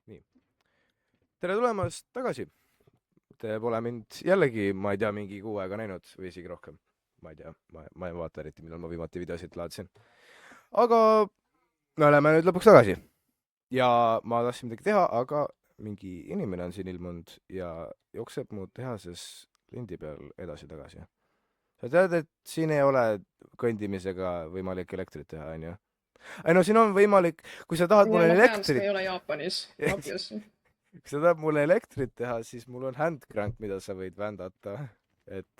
Nii. Tere tulemast tagasi. Te pole mind jällegi, ma ei tea, mingi kuu aega näinud või isegi rohkem. Ma ei tea, ma ei vaata eriti, millal ma viimati videosid laadsin. Aga me oleme nüüd lõpuks tagasi. Ja ma tahtsin midagi teha, aga mingi inimene on siin ilmunud ja jookseb mu tehases lindi peal edasi-tagasi. Sa tead, et siin ei ole kõndimisega võimalik elektrit teha, on ju? Ei no siin on võimalik, kui sa tahad mulle elektrit... ei ole Jaapanis. Kui sa tahad mulle elektrit teha, siis mul on handcrank, mida sa võid vändata, et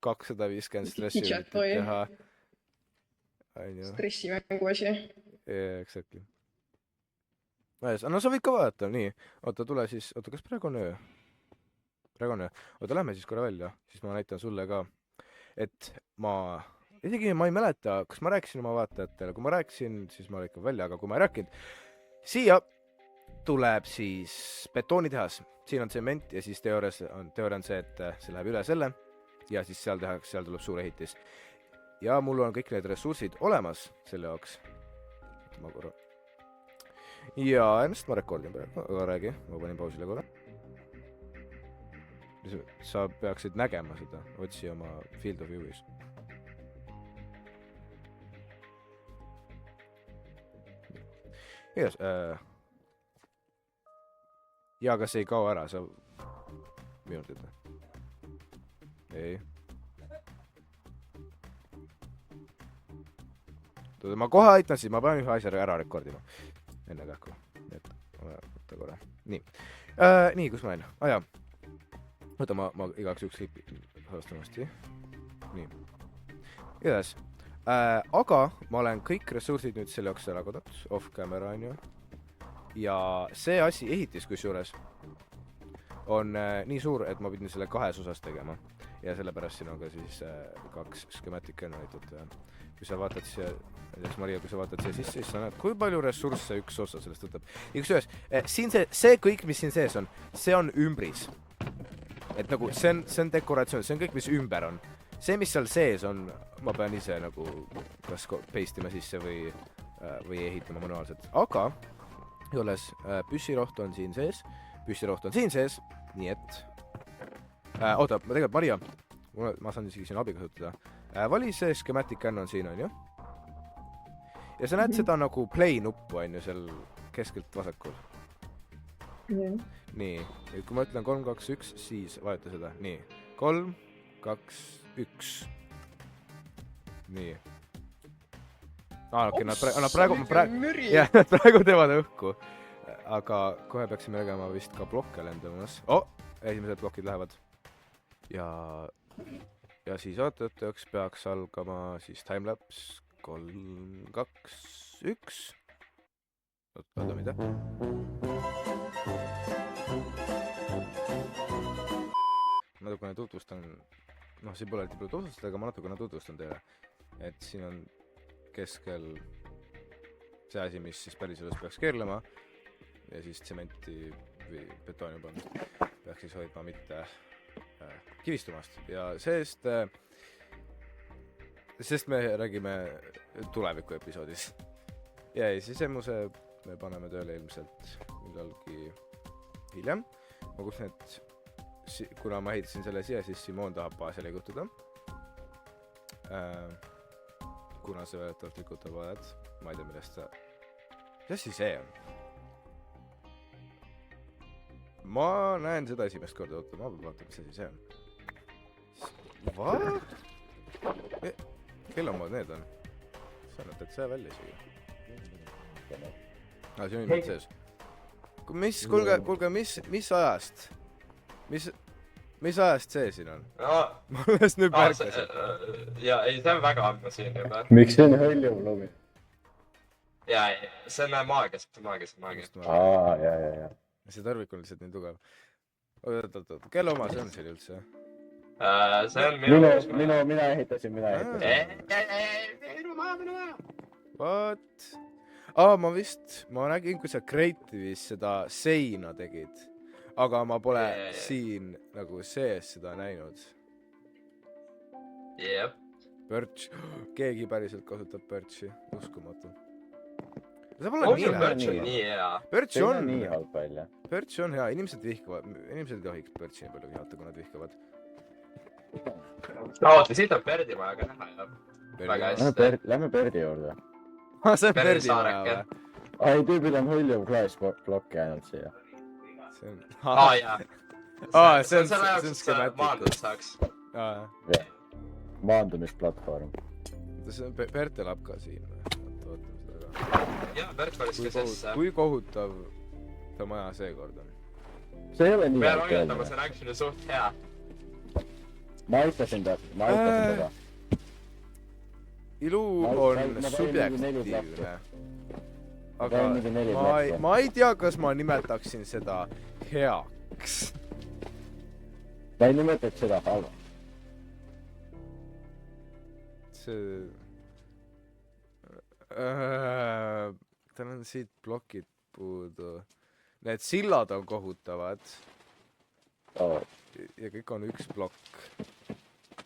250 stressiunitit teha. Stressimängu asi. Exactly. No sa võid ka vaadata, nii. Oota, tule siis, kas praegu on öö? Praegu on öö. Oota, lähme siis korra välja, siis ma näitan sulle ka, et isegi ma ei mäleta, kas ma rääkisin oma vaatajatele, kui ma rääkisin, siis ma lõikan välja, aga kui ma ei rääkinud, siia tuleb siis betoonitehas, siin on tsement ja siis teooria on see, et see läheb üle selle ja siis seal tuleb suur ehitis. Ja mul on kõik need ressursid olemas selle jaoks. Ma korra. Ja ennast ma rekordin praegu, aga räägi, ma panin pausile korra. Sa peaksid nägema seda, otsi oma field of view'is. Yes, ja kas ei kao ära, sa minutit või? Ei. Ma kohe aitan siis, ma pean ühe asja ära rekordima. Enne kähku. Et võtta korra. Nii. Nii, kus ma olen? Jaa. Võta, ma igaks üks klipi saastamasti. Nii. Igatahes. Aga ma olen kõik ressursid nüüd selle jaoks ära kodanud. Off camera on ju. Ja see asi ehitis kusjuures on nii suur, et ma pidin selle kahes osas tegema. Ja sellepärast siin on ka siis 2 schematic generated. Kui sa vaatad siia, Maria, kui sa vaatad siia sisse, siis sa näed, kui palju ressursse üks osa sellest võtab. Ikusjuures, siin see kõik, mis siin sees on, see on ümbris. Et nagu, see on dekoratsioon, see on kõik, mis ümber on. See, mis seal sees on, ma pean ise nagu kas pastima sisse või ehitama manuaalselt. Aga jolles, püssiroht on siin sees, nii et... Oota, tegelikult, Maria, ma saan isegi siin abi kasutada. Vali see schematic can on siin, on ju? Ja sa näed seda nagu play nuppu, on ju, seal keskelt vasakul. Nii, kui ma ütlen 3, 2, 1, siis vajuta seda. Nii, 3, 2, 1. Nii. Okei, nad praegu teevad õhku. Aga kohe peaksime nägema vist ka blokke lendamas. Esimesed blokid lähevad. Ja siis ootajaks peaks algama siis timelapse 3, 2, 1. Oota, mida? Natukene tutvustan, siin pole eriti palju tutvustada, aga ma natukene tutvustan teile. Et siin on keskel see asi, mis siis päriselus peaks keerlema ja siis tsementi või betooni peaks siis hoidma mitte kivistumast ja sest me räägime tuleviku episoodis. Ja sisemuse me paneme tööle ilmselt millalgi hiljem. Ma kuulsin, et kuna ma ehitasin selle siia, siis Simon tahab baasi liigutada. Kuna see väletavalt likutab vahet, ma ei tea, millest ta... Mis asi see on? Ma näen seda esimest korda, oota, ma pean vaatama, mis asi see on. What? Kelle omad need on? Sa näed, et see välja isegi. See on ilmselt sees. Kuulge, mis ajast? Mis ajast see siin on? Ma alles nüüd märkasin. Ja, ei, see on väga ammu siin juba. Miks see on hõljuv lumi? Ja, see on maagiast. Ja. See tarvik on lihtsalt nii tugev. Oot, kelle oma see on siin üldse? See on mina ehitasin. Minu maa. What? Ma nägin, kui sa Creative'is seda seina tegid, aga ma pole siin nagu sees seda näinud. Jep. Birch. Keegi päriselt kasutab Birchi. Uskumatu. see pole nii Pörts lähedal. on nii hea. Pörts see ei on, näe nii halb välja . Pörts on hea, inimesed vihkavad, inimesed ei tohiks Pörtsi nii palju vihata, kui nad vihkavad. oota , siit on Perdi maja ka näha ja väga hästi . Lähme Perdi juurde . See on Perdi Perdi maja saareke. või? ai , tüübil on hõljuv klaasplokk jäänud siia . See on... jaa . see on selle jaoks , et sa schematic. maandud saaks . maandumisplatvorm . See on Pert elab ka siin või? Ootame seda ka. jaa , Pert valis ka sisse . Kui kohutav ta maja seekord on? see ei ole nii pean halb hoiatama , välja . see on actually suht hea . ma aitasin teda . ilu Ma on panin mingi 4 subjektiivne . aga panin mingi 4 plakku. ma ei tea , kas ma nimetaksin seda heaks . ma ei nimetaks seda halvaks . see tal on siit plokid puudu. Need sillad on kohutavad ja kõik on üks plokk .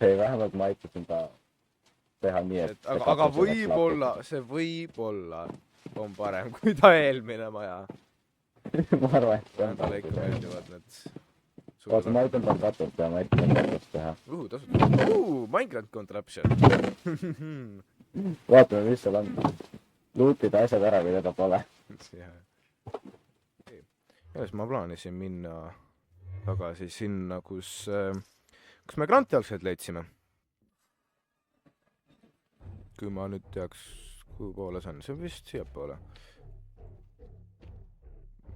ei , vähemalt ma aitasin ta teha nii , et aga võib-olla , see võib-olla on parem kui ta eelmine maja . ma arvan , et see on Talle ikka meeldivad need oota , ma aitan tal katust teha , ma aitan tal katust teha . tasuta . Minecraft contraption . vaatame , mis seal on . lootida asjad ära , kui teda pole . kuidas ma plaanisin minna tagasi sinna , kus me granti algselt leidsime . kui ma nüüd teaks , kuhu poole see on , see on vist siiapoole .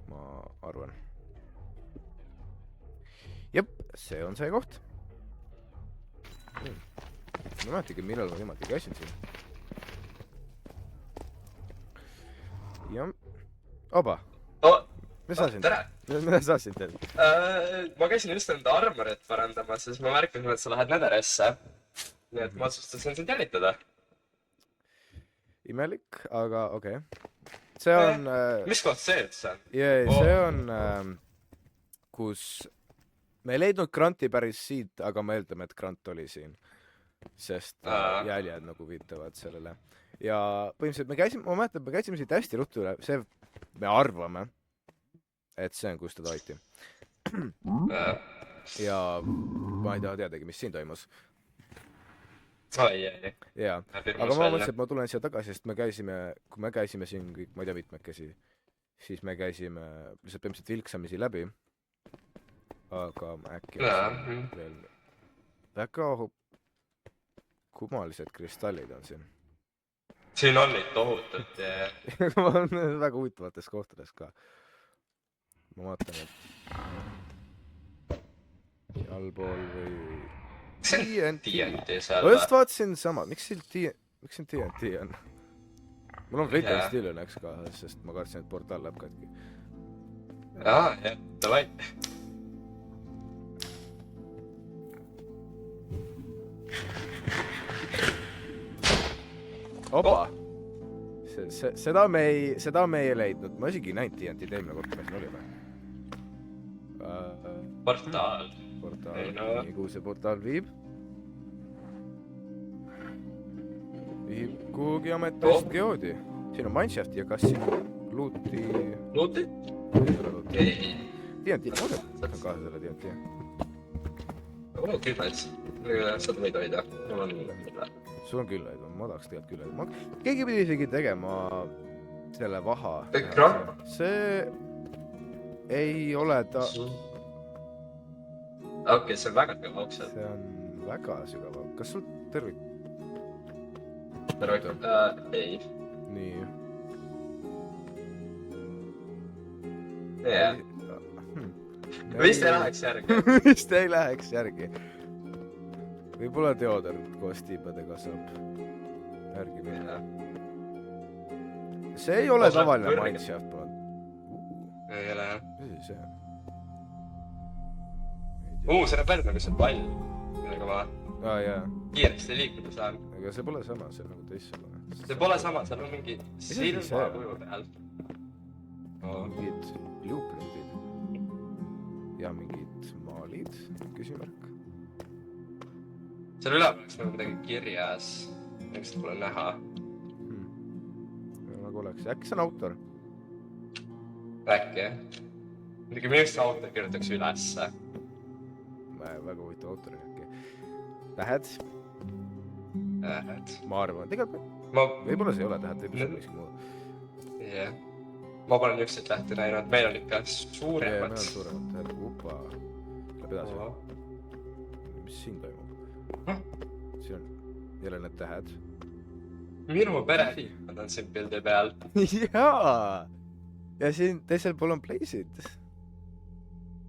ma arvan . jep , see on see koht . ma ei mäletagi , millal ma viimati käisin siin . jah , oba , mis sa siin tere ! teed ? mida sa siin teed ? ma käisin just enda armorit parandamas ja siis ma märkasin , et sa lähed Netherisse . nii et ma otsustasin sind jälitada . imelik , aga okei okay. . see on mis koht see üldse on ? see on kus me ei leidnud granti päris siit , aga me eeldame , et grant oli siin . sest jäljed nagu viitavad sellele . ja põhimõtteliselt me käisime , ma mäletan , me käisime siit hästi ruttu üle , see , me arvame , et see on , kus teda hoiti . ja ma ei taha teadagi , mis siin toimus . ai , jaa , aga ma mõtlesin , et ma tulen siia tagasi , sest me käisime , kui me käisime siin kõik , ma ei tea , mitmekesi , siis me käisime lihtsalt põhimõtteliselt vilksamisi läbi . aga äkki veel väga kummalised kristallid on siin . siin on neid tohutult ja väga huvitavates kohtades ka . ma vaatan , et allpool või see on TNT seal ma just vaatasin sama , miks siin TNT on ? mul on Flickr stiil õnneks ka , sest ma kartsin , et portaal läheb katki . jah , davai . opa , seda me ei leidnud , ma isegi ei näinud TNT-d eelmine kord , kui me siin olime . portaal . portaal Ei, , no. nii kuhu see portaal viib ? viib kuhugi ametist geoodi . siin on mineshaft ja kas siin loot'i ? luuti ? ei ole loot'i . ei . TNT , ma võtan kaasa selle TNT . mul on küllalt . seda võid hoida . mul on . sul on küll , ma tahaks tegelikult küll . keegi pidi isegi tegema selle vaha . Ekraan? see ei ole ta , okei , see on väga kõva oksel . see on väga sügav . kas sul tervik , ei . nii jah . vist ei läheks järgi . vist ei läheks järgi . võib-olla Theodor koos tiibadega saab järgi minna . see ei ole tavaline mineshaft , palun . ei ole jah . mis see on ? see näeb välja nagu see pall , millega ma aa jaa , kiiresti liikuda saan . aga see pole sama , see on nagu teistsugune . see pole sama , seal on mingi asi see silma on? kuju peal . mingid blueprintid ja mingid maalid , küsimärk . seal üleval oleks nagu midagi kirjas , miks seda pole näha . nagu oleks oleks, äkki see on autor? äkki jah. muidugi minu arust autor kirjutaks ülesse. Väga huvitav autor äkki. Tähed? Ma arvan, tegelikult võib-olla see ei ole tähed, võib-olla see on miski muu. jah. ma pole niisuguseid tähti näinud, meil on ikka suuremad. meil on suuremad tähed, upa. Läheb edasi. Mis siin toimub? siin on jälle need tähed. minu pereliikmed on siin pildi peal. jaa! ja siin teisel pool on Blaze'id.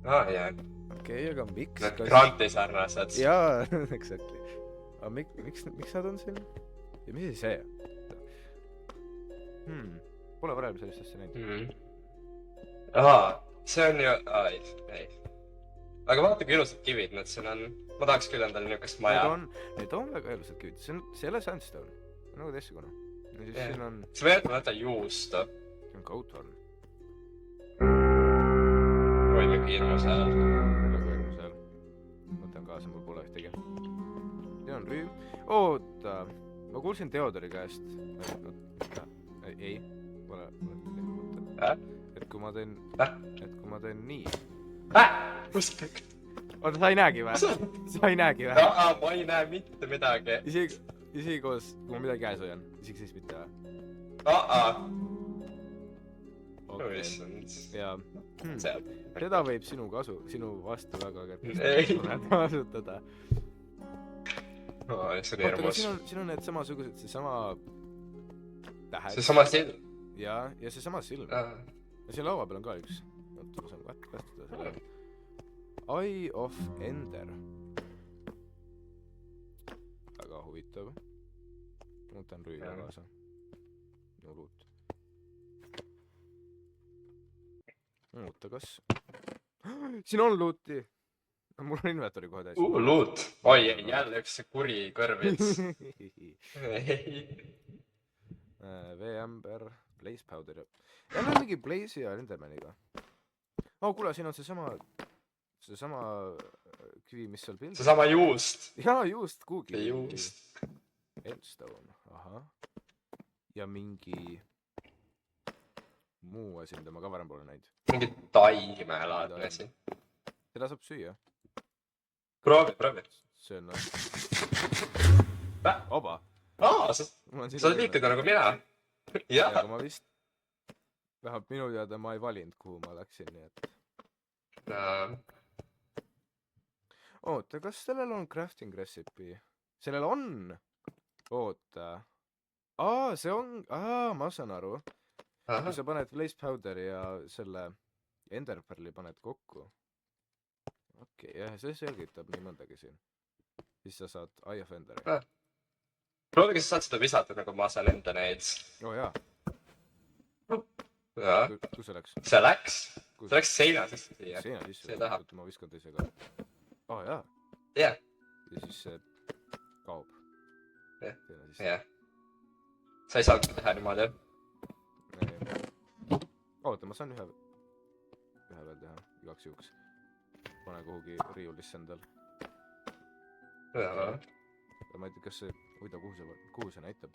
jah. Okei, aga miks? Need Granti sarnased. jaa, exactly. aga miks nad on siin? ja mis asi see? Pole varem sellist asja näinud. see on ju... ei. aga vaata, kui ilusad kivid need siin on. ma tahaks küll endale niisugust maja. Need on väga ilusad kivid. see ei ole sandstone. nagu teistsugune. ja siis siin on... sa võid võtta juustu. see on Goathorn. oi, mingi hirmus hääl. väga hirmus hääl. võtan kaasa, mul pole ühtegi. see on rüüm. oota, ma kuulsin Theodori käest. ei, pole. et kui ma teen nii. kust kõik? oota, sa ei näegi või? sa ei näegi või? ma ei näe mitte midagi. isegi koos, kui ma midagi käes hoian, isegi siis mitte või? ja seda võib sinu vastu väga kergesti kasutada. see on hirmus. siin on need samasugused, seesama tähed. seesama silm. ja seesama silm. ja siin laua peal on ka üks. oota, ma saan katsuda selle. Eye of Ender. väga huvitav. võtan rüüda kaasa. Nurut. oota, kas... siin on looti! mul on inventory kohe täis. Loot! oi, jälle üks kuri kõrvits. Veeämber, Blaze Powder ja... jälle mingi Blaze'i ja Endermaniga. kuule, siin on seesama kivi, mis seal pildil. seesama juust. jaa, juust, kuugi. see juust. Endstone, ahah. ja mingi muu asi, mida ma ka varem pole näinud. mingi taimelaadne asi. seda saab süüa. proovi. see on... oba! sa liikuda nagu mina. aga ma vist... vähemalt minu teada ma ei valinud, kuhu ma läksin, nii et... oota, kas sellel on crafting recipe? sellel on! oota... see on... ma saan aru. kui sa paned Blaze Powderi ja selle Enderpearli paned kokku. okei, jah, see selgitab nii mõndagi siin. siis sa saad Eye of Enderi. proovi, kas sa saad seda visata, nagu ma saan enda neid. jaa. kus see läks? see läks seina sisse siia. seina sisse? see taha. ma viskan teise ka. jaa. jah. ja siis see kaob. jah. sa ei saanud teha niimoodi. oota, ma saan ühe veel teha, igaks juhuks. pane kuhugi riiulisse endal. ma ei tea, kas see... huvitav, kuhu see näitab?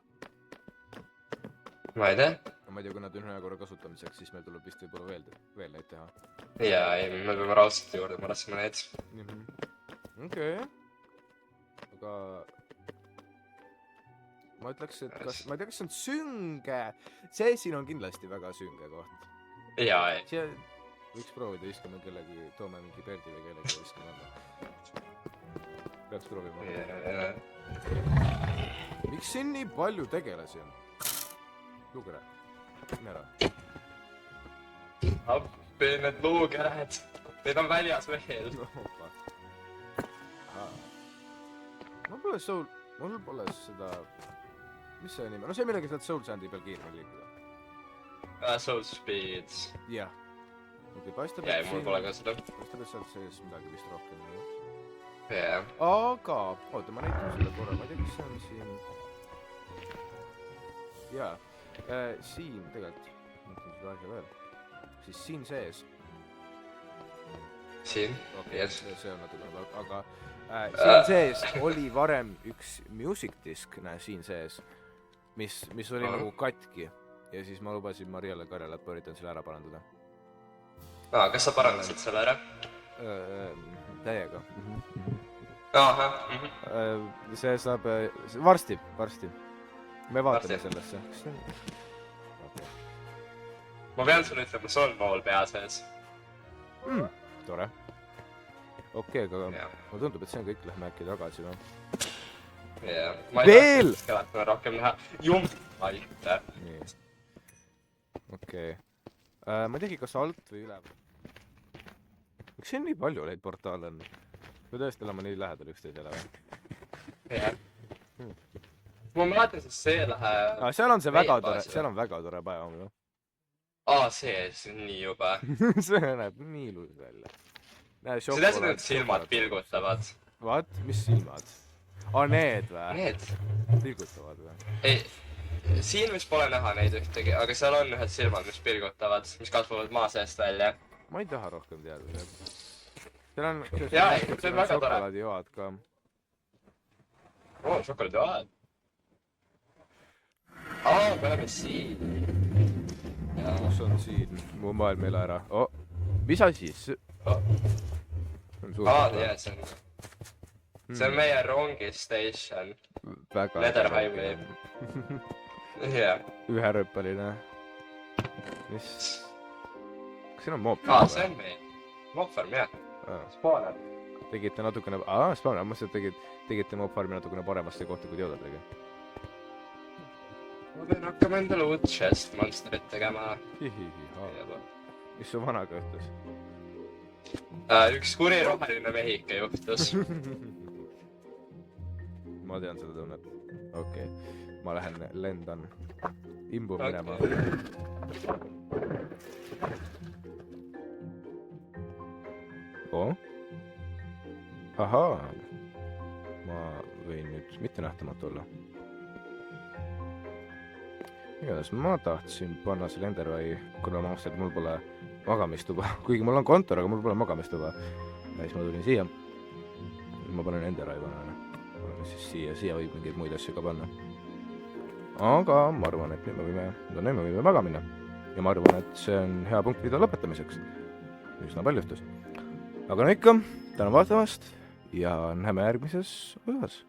ma ei tea. ma ei tea, kui nad on ühe korra kasutamiseks, siis meil tuleb vist võib-olla veel neid teha. jaa, ei, me peame raudselt juurde marassima neid. okei. aga... ma ütleks, et kas... ma ei tea, kas see on sünge... see siin on kindlasti väga sünge koht. jaa, ei. see... võiks proovida, viskame kellegi... toome mingi perdi või kellegi viskame alla. peaks proovima. miks siin nii palju tegelasi on? luugere. mine ära. appi need luugered. Need on väljas veel. mul pole seda... mis see nimi? no see millega saad Soul Sandi peal kiiremini liikuda. Soul Speed. jah. okei, paistab, et mul pole ka seda. paistab, et sealt sees midagi vist rohkem ei ole. jah. aga... oota, ma näitan selle korra. ma ei tea, kas see on siin... jaa. siin tegelikult... mõtlen seda asja veel. siis siin sees... siin? okei, yes. see on natuke... aga... siin sees oli varem üks music disk, siin sees, mis oli nagu katki ja siis ma lubasin Mariale Karjale, et ma üritan selle ära parandada. Kas sa parandasid selle ära? Täiega. Ahah. See saab varsti. Me vaatame Varsti. sellesse. Ma pean sulle ütlema, sul on mool pea sees. Tore. Okei, aga Jah. mulle tundub, et see on kõik, lähme äkki tagasi, noh. Jah. Veel! Ma rohkem näha. Aitäh. Nii. Okei. Ma ei teagi, kas alt või üleval. Miks siin nii palju neid portaale on? Me tõesti oleme nii lähedal üksteisele või? Jah. Ma mäletan, sest see läheb... Seal on see väga Meie tore, baasi, seal on väga tore päevam, ju. see on nii jube. See näeb nii ilus välja. See tähendab, et silmad pilgutavad. What? Mis silmad? Need või? Need? Pilgutavad või? Ei, siin vist pole näha neid ühtegi, aga seal on ühed silmad, mis pilgutavad, mis kasvavad maa seest välja. Ma ei taha rohkem teada. Seal on... Jaa, see on väga tore. Šokolaadijoad ka. Šokolaadijoad. Me oleme siin. Kus on siin? Mu maailm ei lähe ära. Mis asi? See on meie rongi station. Väga... Nether Highway. Jah. Üheröppeline. Mis? Kas siin on mob? See on meie. Mobfarm, jah. Spawner. Tegite natukene... Spawner. Ma mõtlesin, et tegite mobfarmi natukene paremasse kohta, kui teodad tegi. Ma pean hakkama endale uut chest monsterit tegema. Mis su vanaga juhtus? Üks kuri roheline mehike juhtus. Ma tean seda tunnet. Okei. Ma lähen lendan. Imbub minema. Ahaa. Ma võin nüüd mitte nähtamatu olla. Igatahes ma tahtsin panna selle Endervai, kuna ma mõtlesin, et mul pole magamistuba. Kuigi mul on kontor, aga mul pole magamistuba. Ja siis ma tulin siia. Ma panen Endervai panna. Siis siia võib mingeid muid asju ka panna. Aga ma arvan, et nüüd me võime maga minna. Ja ma arvan, et see on hea punkt video lõpetamiseks. Üsna palju juhtus. Aga no ikka, tänan vaatamast ja näeme järgmises osas.